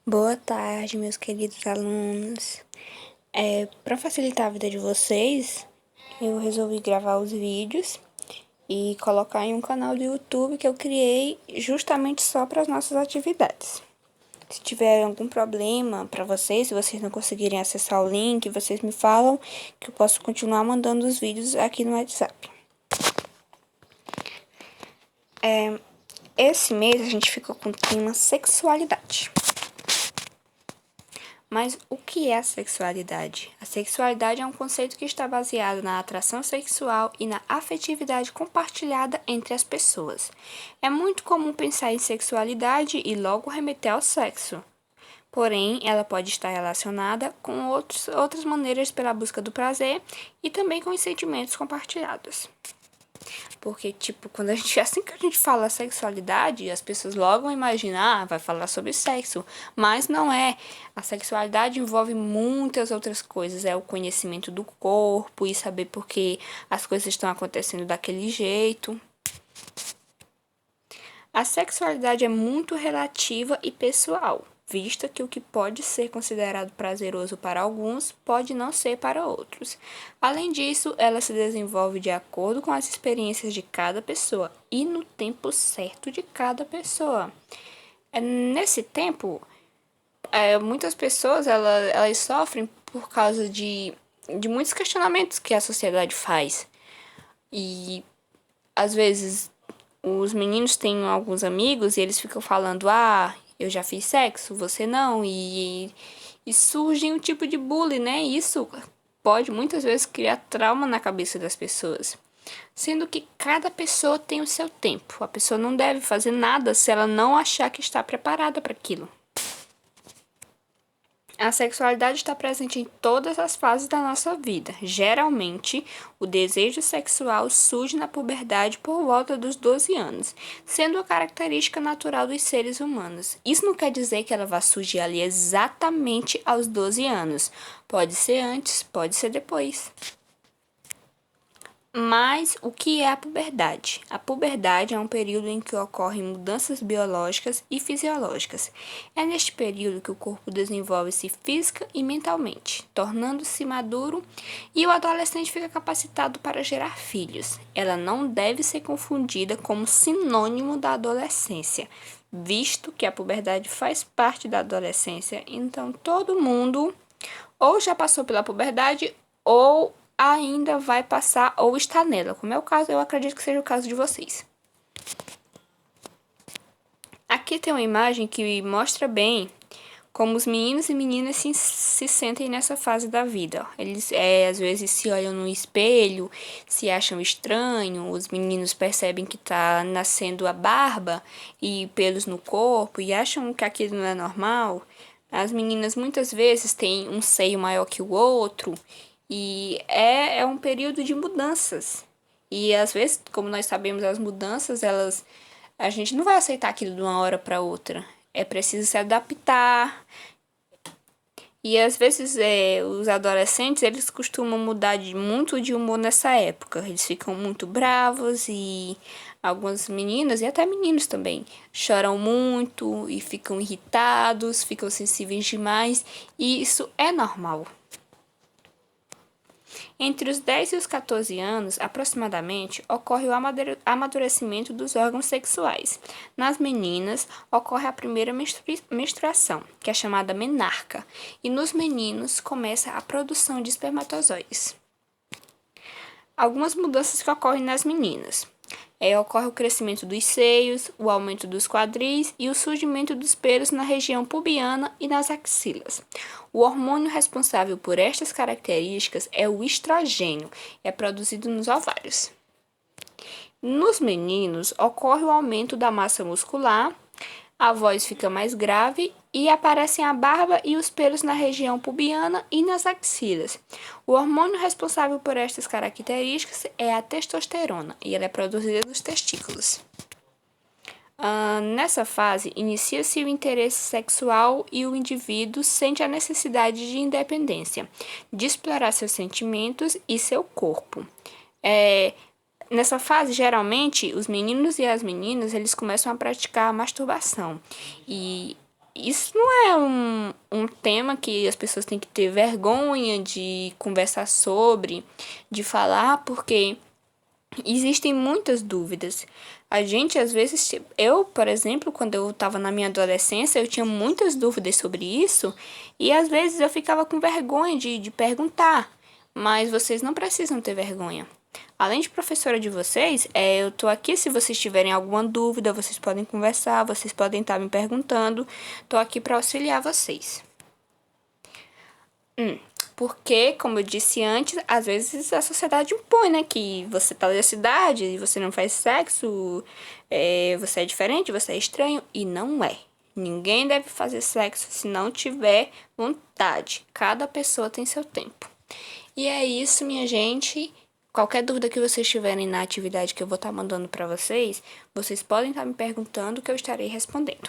Boa tarde, meus queridos alunos. Para facilitar a vida de vocês, eu resolvi gravar os vídeos e colocar em um canal do YouTube que eu criei justamente só para as nossas atividades. Se tiver algum problema para vocês, se vocês não conseguirem acessar o link, vocês me falam que eu posso continuar mandando os vídeos aqui no WhatsApp. Esse mês a gente ficou com o tema sexualidade. Mas o que é a sexualidade? A sexualidade é um conceito que está baseado na atração sexual e na afetividade compartilhada entre as pessoas. É muito comum pensar em sexualidade e logo remeter ao sexo. Porém, ela pode estar relacionada com outras maneiras pela busca do prazer e também com os sentimentos compartilhados. Porque, quando assim que a gente fala sexualidade, as pessoas logo imaginam, vai falar sobre sexo. Mas não é. A sexualidade envolve muitas outras coisas. É o conhecimento do corpo e saber por que as coisas estão acontecendo daquele jeito. A sexualidade é muito relativa e pessoal, visto que o que pode ser considerado prazeroso para alguns pode não ser para outros. Além disso, ela se desenvolve de acordo com as experiências de cada pessoa e no tempo certo de cada pessoa. Nesse tempo, muitas pessoas elas sofrem por causa de muitos questionamentos que a sociedade faz. E às vezes os meninos têm alguns amigos e eles ficam falando, eu já fiz sexo, você não, e surge um tipo de bullying, né? Isso pode muitas vezes criar trauma na cabeça das pessoas. Sendo que cada pessoa tem o seu tempo. A pessoa não deve fazer nada se ela não achar que está preparada para aquilo. A sexualidade está presente em todas as fases da nossa vida. Geralmente, o desejo sexual surge na puberdade por volta dos 12 anos, sendo a característica natural dos seres humanos. Isso não quer dizer que ela vai surgir ali exatamente aos 12 anos. Pode ser antes, pode ser depois. Mas o que é a puberdade? A puberdade é um período em que ocorrem mudanças biológicas e fisiológicas. É neste período que o corpo desenvolve-se física e mentalmente, tornando-se maduro e o adolescente fica capacitado para gerar filhos. Ela não deve ser confundida como sinônimo da adolescência, visto que a puberdade faz parte da adolescência, então todo mundo ou já passou pela puberdade ou ainda vai passar ou está nela. Como é o caso, eu acredito que seja o caso de vocês. Aqui tem uma imagem que mostra bem como os meninos e meninas se sentem nessa fase da vida. Eles às vezes se olham no espelho, se acham estranho, os meninos percebem que está nascendo a barba e pelos no corpo e acham que aquilo não é normal. As meninas muitas vezes têm um seio maior que o outro e é um período de mudanças. E às vezes, como nós sabemos, as mudanças, a gente não vai aceitar aquilo de uma hora para outra. É preciso se adaptar. E às vezes os adolescentes, eles costumam mudar muito de humor nessa época. Eles ficam muito bravos e algumas meninas, e até meninos também, choram muito e ficam irritados, ficam sensíveis demais. E isso é normal. Entre os 10 e os 14 anos, aproximadamente, ocorre o amadurecimento dos órgãos sexuais. Nas meninas, ocorre a primeira menstruação, que é chamada menarca, e nos meninos começa a produção de espermatozoides. Algumas mudanças que ocorrem nas meninas. Ocorre o crescimento dos seios, o aumento dos quadris e o surgimento dos pelos na região pubiana e nas axilas. O hormônio responsável por estas características é o estrogênio, é produzido nos ovários. Nos meninos, ocorre o aumento da massa muscular, a voz fica mais grave e aparecem a barba e os pelos na região pubiana e nas axilas. O hormônio responsável por estas características é a testosterona e ela é produzida nos testículos. Nessa fase, inicia-se o interesse sexual e o indivíduo sente a necessidade de independência, de explorar seus sentimentos e seu corpo. Nessa fase, geralmente, os meninos e as meninas, eles começam a praticar a masturbação. E isso não é um tema que as pessoas têm que ter vergonha de conversar sobre, de falar, porque existem muitas dúvidas. A gente, às vezes, eu, por exemplo, quando eu estava na minha adolescência, eu tinha muitas dúvidas sobre isso e às vezes eu ficava com vergonha de perguntar. Mas vocês não precisam ter vergonha. Além de professora de vocês, eu tô aqui se vocês tiverem alguma dúvida, vocês podem conversar, vocês podem estar me perguntando. Tô aqui para auxiliar vocês. Porque, como eu disse antes, às vezes a sociedade impõe, né? Que você tá da cidade e você não faz sexo, você é diferente, você é estranho. E não é. Ninguém deve fazer sexo se não tiver vontade. Cada pessoa tem seu tempo. E é isso, minha gente. Qualquer dúvida que vocês tiverem na atividade que eu vou estar mandando para vocês, vocês podem estar me perguntando que eu estarei respondendo.